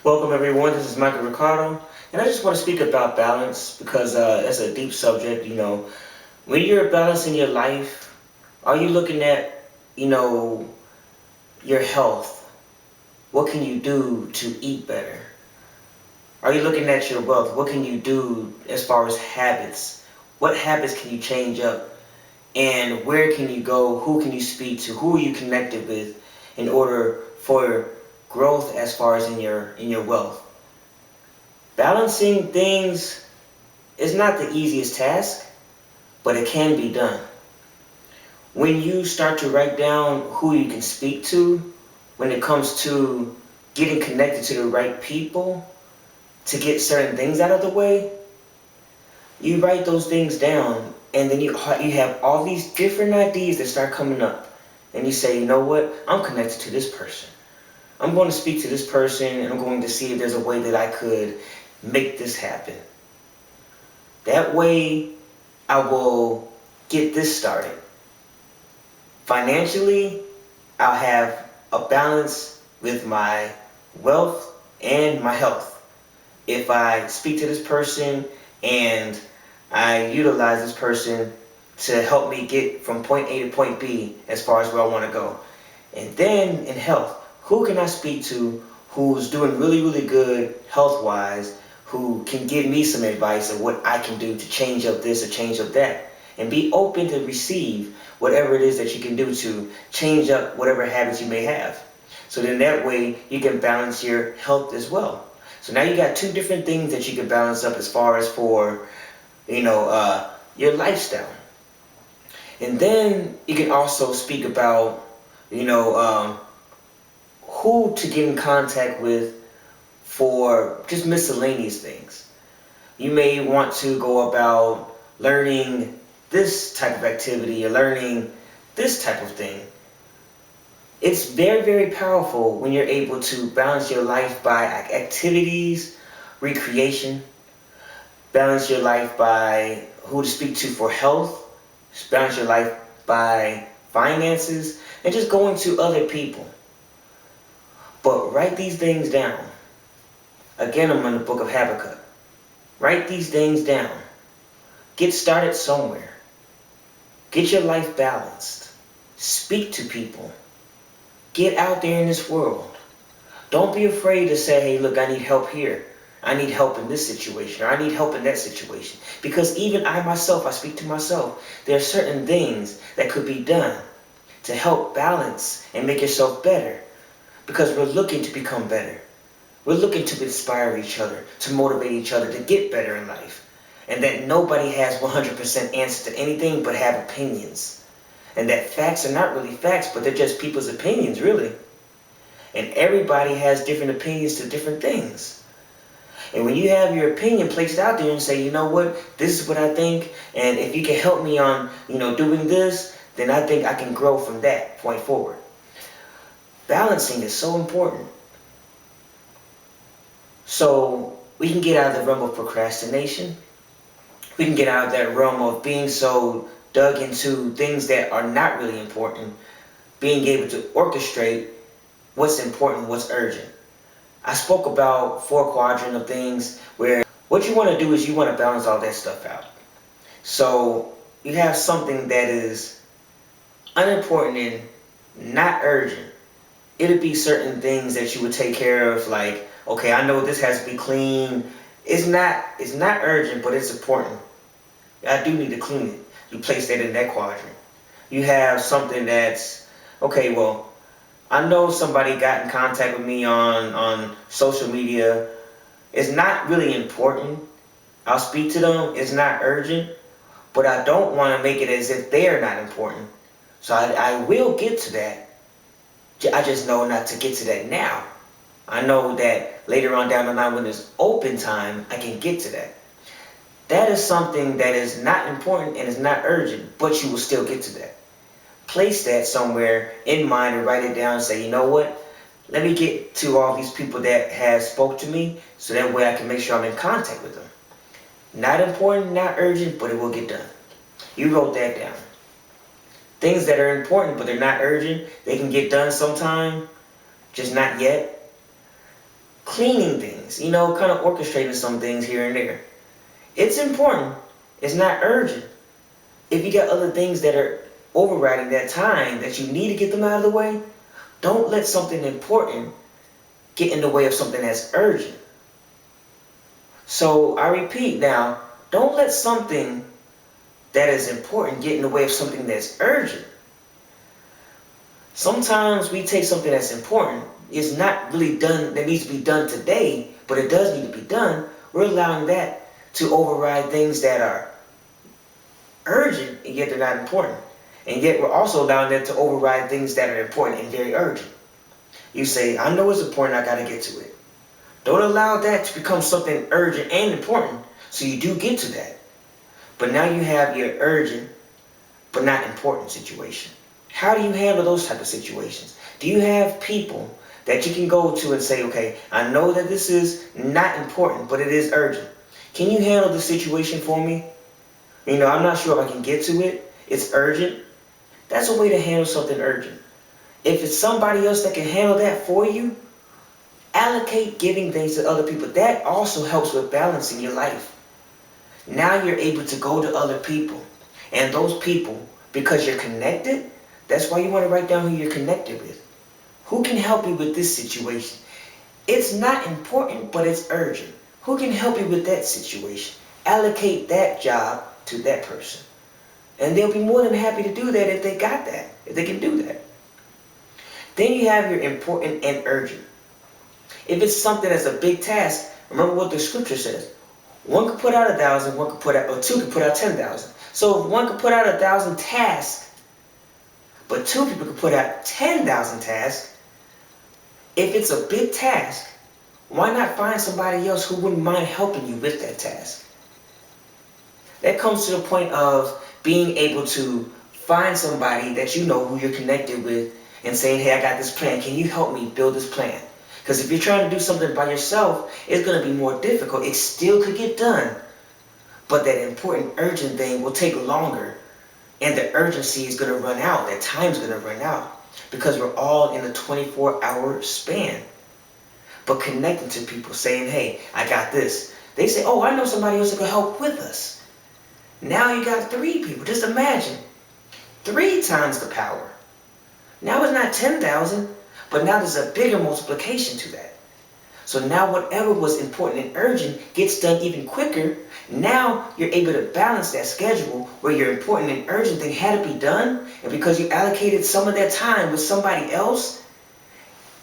Welcome everyone, this is Michael Ricardo, and I just want to speak about balance because it's a deep subject. When you're balancing your life, are you looking at, you know, your health? What can you do to eat better? Are you looking at your wealth? What can you do as far as habits? What habits can you change up? And where can you go? Who can you speak to? Who are you connected with in order for growth as far as in your wealth? Balancing things is not the easiest task, but it can be done. When you start to write down who you can speak to when it comes to getting connected to the right people to get certain things out of the way, you write those things down and then you have all these different ideas that start coming up. And you say, you know what? I'm connected to this person. I'm going to speak to this person and I'm going to see if there's a way that I could make this happen. That way, I will get this started. Financially, I'll have a balance with my wealth and my health. If I speak to this person and I utilize this person to help me get from point A to point B as far as where I want to go. And then in health, who can I speak to who's doing really, really good health-wise, who can give me some advice of what I can do to change up this or change up that? And be open to receive whatever it is that you can do to change up whatever habits you may have. So then that way you can balance your health as well. So now you got two different things that you can balance up as far as for, your lifestyle. And then you can also speak about, you know, um, who to get in contact with for just miscellaneous things. You may want to go about learning this type of activity or learning this type of thing. It's very, very powerful when you're able to balance your life by activities, recreation, balance your life by who to speak to for health, balance your life by finances, and just going to other people. But write these things down. Again, I'm in the book of Habakkuk. Write these things down. Get started somewhere. Get your life balanced. Speak to people. Get out there in this world. Don't be afraid to say, hey, look, I need help here. I need help in this situation, or I need help in that situation. Because even I myself, I speak to myself, there are certain things that could be done to help balance and make yourself better. Because we're looking to become better. We're looking to inspire each other, to motivate each other to get better in life. And that nobody has 100% answer to anything but have opinions. And that facts are not really facts, but they're just people's opinions, really. And everybody has different opinions to different things. And when you have your opinion placed out there and say, you know what, this is what I think, and if you can help me on, doing this, then I think I can grow from that point forward. Balancing is so important. So we can get out of the realm of procrastination. We can get out of that realm of being so dug into things that are not really important, being able to orchestrate what's important, what's urgent. I spoke about 4 quadrants of things where what you want to do is you want to balance all that stuff out. So you have something that is unimportant and not urgent. It'll be certain things that you would take care of, like, okay, I know this has to be clean. It's not urgent, but it's important. I do need to clean it. You place that in that quadrant. You have something that's, okay, well, I know somebody got in contact with me on social media. It's not really important. I'll speak to them. It's not urgent, but I don't want to make it as if they're not important. So I will get to that. I just know not to get to that now. I know that later on down the line when there's open time, I can get to that. That is something that is not important and is not urgent, but you will still get to that. Place that somewhere in mind and write it down and say, you know what? Let me get to all these people that have spoke to me so that way I can make sure I'm in contact with them. Not important, not urgent, but it will get done. You wrote that down. Things that are important but they're not urgent, they can get done sometime, just not yet. cleaning things, kind of orchestrating some things here and there. It's important. It's not urgent. If you got other things that are overriding that time that you need to get them out of the way, don't let something important get in the way of something that's urgent. So I repeat now, don't let something that is important get in the way of something that's urgent. Sometimes we take something that's important, it's not really done, that needs to be done today, but it does need to be done. We're allowing that to override things that are urgent and yet they're not important. And yet we're also allowing that to override things that are important and very urgent. You say, I know it's important, I gotta get to it. Don't allow that to become something urgent and important, so you do get to that. But now you have your urgent but not important situation. How do you handle those type of situations? Do you have people that you can go to and say, okay, I know that this is not important, but it is urgent. Can you handle the situation for me? I'm not sure if I can get to it. It's urgent. That's a way to handle something urgent. If it's somebody else that can handle that for you, allocate giving things to other people. That also helps with balancing your life. Now you're able to go to other people. And those people, because you're connected, that's why you want to write down who you're connected with. Who can help you with this situation? It's not important, but it's urgent. Who can help you with that situation? Allocate that job to that person. And they'll be more than happy to do that if they got that, if they can do that. Then you have your important and urgent. If it's something that's a big task, remember what the scripture says. One could put out 1,000, one could put out, or two could put out 10,000. So if one could put out 1,000 tasks, but two people could put out 10,000 tasks, if it's a big task, why not find somebody else who wouldn't mind helping you with that task? That comes to the point of being able to find somebody that you know who you're connected with and saying, hey, I got this plan. Can you help me build this plan? Because if you're trying to do something by yourself, it's going to be more difficult. It still could get done. But that important, urgent thing will take longer. And the urgency is going to run out. That time's going to run out. Because we're all in a 24-hour span. But connecting to people, saying, hey, I got this. They say, oh, I know somebody else that can help with us. Now you got 3 people. Just imagine. 3 times the power. Now it's not 10,000, but now there's a bigger multiplication to that. So now whatever was important and urgent gets done even quicker. Now you're able to balance that schedule where your important and urgent thing had to be done, and because you allocated some of that time with somebody else,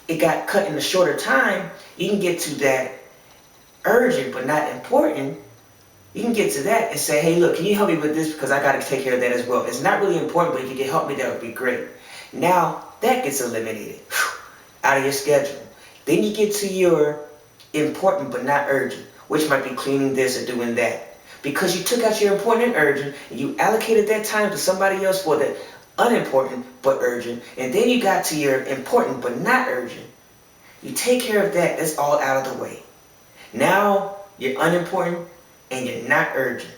it got cut in a shorter time. You can get to that urgent but not important. You can get to that and say, hey, look, can you help me with this because I got to take care of that as well. It's not really important, but if you can help me, that would be great. Now that gets eliminated out of your schedule. Then you get to your important but not urgent, which might be cleaning this or doing that. Because you took out your important and urgent, and you allocated that time to somebody else for the unimportant but urgent, and then you got to your important but not urgent. You take care of that, that's all out of the way. Now you're unimportant and you're not urgent.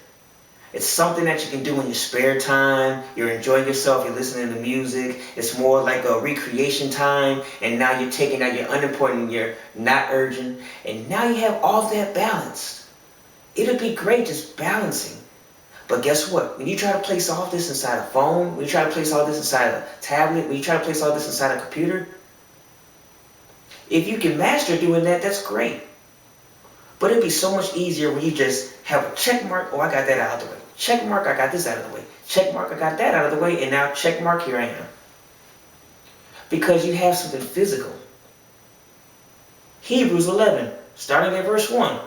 It's something that you can do in your spare time. You're enjoying yourself. You're listening to music. It's more like a recreation time. And now you're taking out your unimportant and you're not urgent. And now you have all of that balanced. It'll be great just balancing. But guess what? When you try to place all this inside a phone, when you try to place all this inside a tablet, when you try to place all this inside a computer, if you can master doing that, that's great. But it'd be so much easier when you just have a check mark. Oh, I got that out of the way. Check mark, I got this out of the way. Check mark, I got that out of the way. And now check mark, here I am. Because you have something physical. Hebrews 11, starting at verse 1.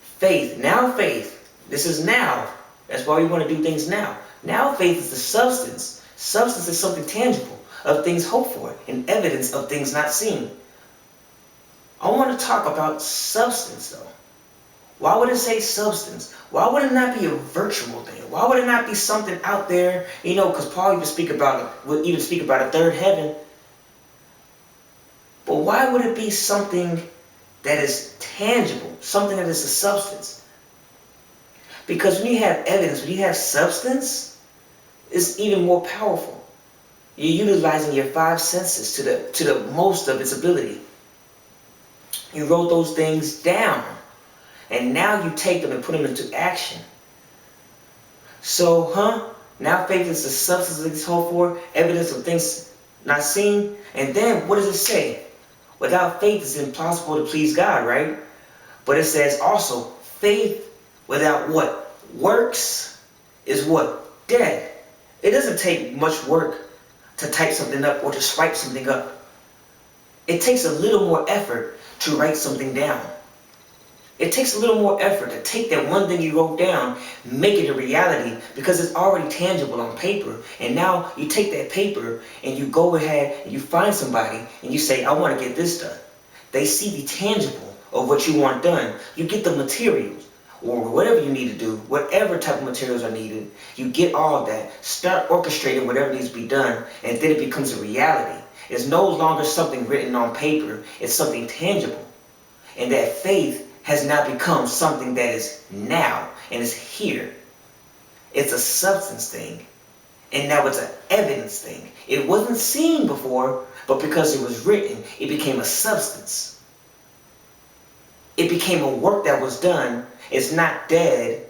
Faith. Now faith. This is now. That's why we want to do things now. Now faith is the substance. Substance is something tangible, of things hoped for, and evidence of things not seen. I want to talk about substance, though. Why would it say substance? Why would it not be a virtual thing? Why would it not be something out there? Because Paul would even speak about a third heaven. But why would it be something that is tangible, something that is a substance? Because when you have evidence, when you have substance, it's even more powerful. You're utilizing your 5 senses to the most of its ability. You wrote those things down. And now you take them and put them into action. So, now faith is the substance of things hoped for, evidence of things not seen. And then what does it say? Without faith it's impossible to please God, right? But it says also, faith without what? Works is what? Dead. It doesn't take much work to type something up or to swipe something up. It takes a little more effort to write something down. It takes a little more effort to take that one thing you wrote down, make it a reality, because it's already tangible on paper. And now you take that paper and you go ahead and you find somebody and you say, I want to get this done. They see the tangible of what you want done. You get the materials or whatever you need to do, whatever type of materials are needed. You get all of that, start orchestrating whatever needs to be done, and then it becomes a reality. It's no longer something written on paper. It's something tangible. And that faith has now become something that is now and is here. It's a substance thing. And now it's an evidence thing. It wasn't seen before, but because it was written, it became a substance. It became a work that was done. It's not dead.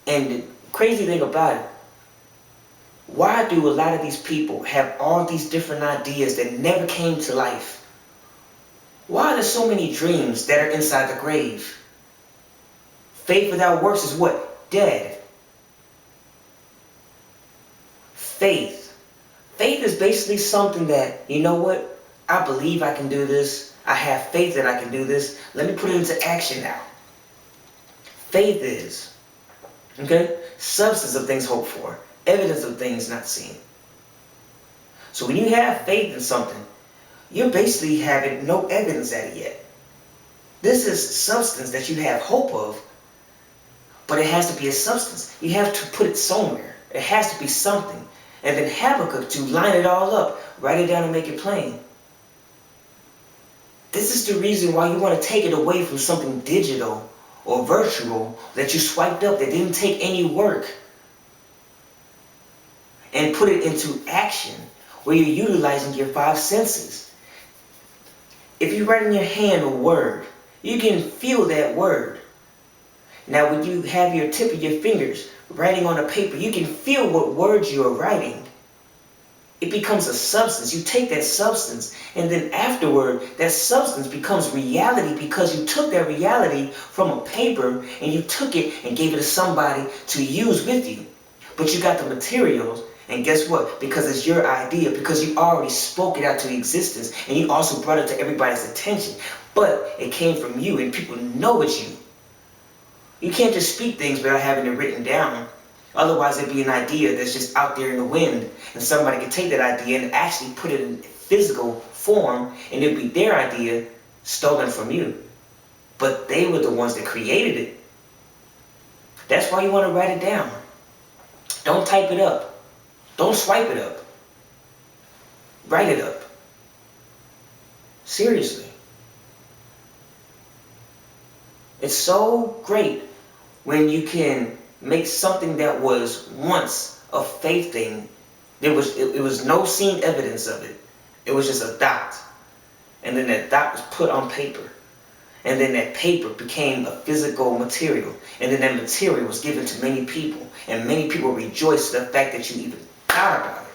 And the crazy thing about it, why do a lot of these people have all these different ideas that never came to life? Why are there so many dreams that are inside the grave? Faith without works is what? Dead. Faith. Faith is basically something that, you know what? I believe I can do this. I have faith that I can do this. Let me put it into action now. Faith is, substance of things hoped for, evidence of things not seen. So when you have faith in something, you're basically having no evidence at it yet. This is substance that you have hope of, but it has to be a substance. You have to put it somewhere. It has to be something. And then Habakkuk, to line it all up, write it down and make it plain. This is the reason why you want to take it away from something digital or virtual that you swiped up that didn't take any work, and put it into action where you're utilizing your five senses. If you write in your hand a word, you can feel that word. Now when you have your tip of your fingers writing on a paper, you can feel what words you are writing. It becomes a substance. You take that substance, and then afterward, that substance becomes reality because you took that reality from a paper and you took it and gave it to somebody to use with you. But you got the materials, and guess what? Because it's your idea, because you already spoke it out to existence, and you also brought it to everybody's attention. But it came from you, and people know it's you. You can't just speak things without having it written down. Otherwise, it'd be an idea that's just out there in the wind, and somebody could take that idea and actually put it in physical form, and it'd be their idea stolen from you. But they were the ones that created it. That's why you want to write it down. Don't type it up. Don't swipe it up. Write it up. Seriously. It's so great when you can make something that was once a faith thing. It was no seen evidence of it. It was just a dot. And then that dot was put on paper. And then that paper became a physical material. And then that material was given to many people. And many people rejoiced at the fact that you even thought about it.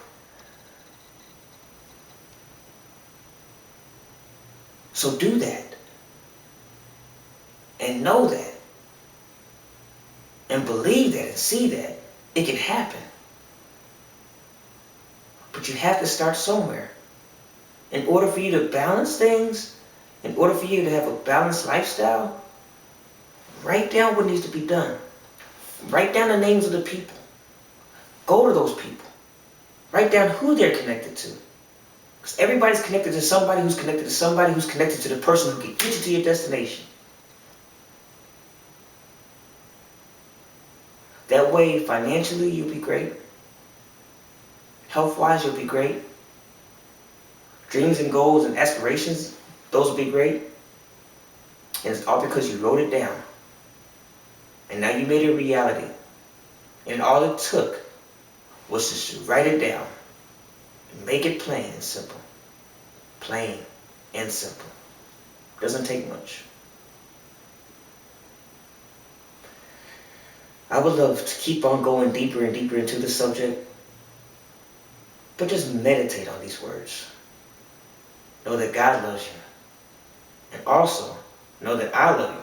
So do that. And know that. And believe that and see that it can happen. But you have to start somewhere. In order for you to balance things, in order for you to have a balanced lifestyle, write down what needs to be done. Write down the names of the people. Go to those people. Write down who they're connected to. Because everybody's connected to somebody who's connected to somebody who's connected to the person who can get you to your destination. That way, financially, you'll be great. Health-wise, you'll be great. Dreams and goals and aspirations, those will be great. And it's all because you wrote it down. And now you made it a reality. And all it took was just to write it down. And make it plain and simple. Plain and simple. Doesn't take much. I would love to keep on going deeper and deeper into the subject, but just meditate on these words. Know that God loves you. And also, know that I love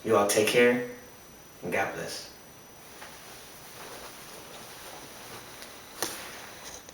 you. You all take care, and God bless.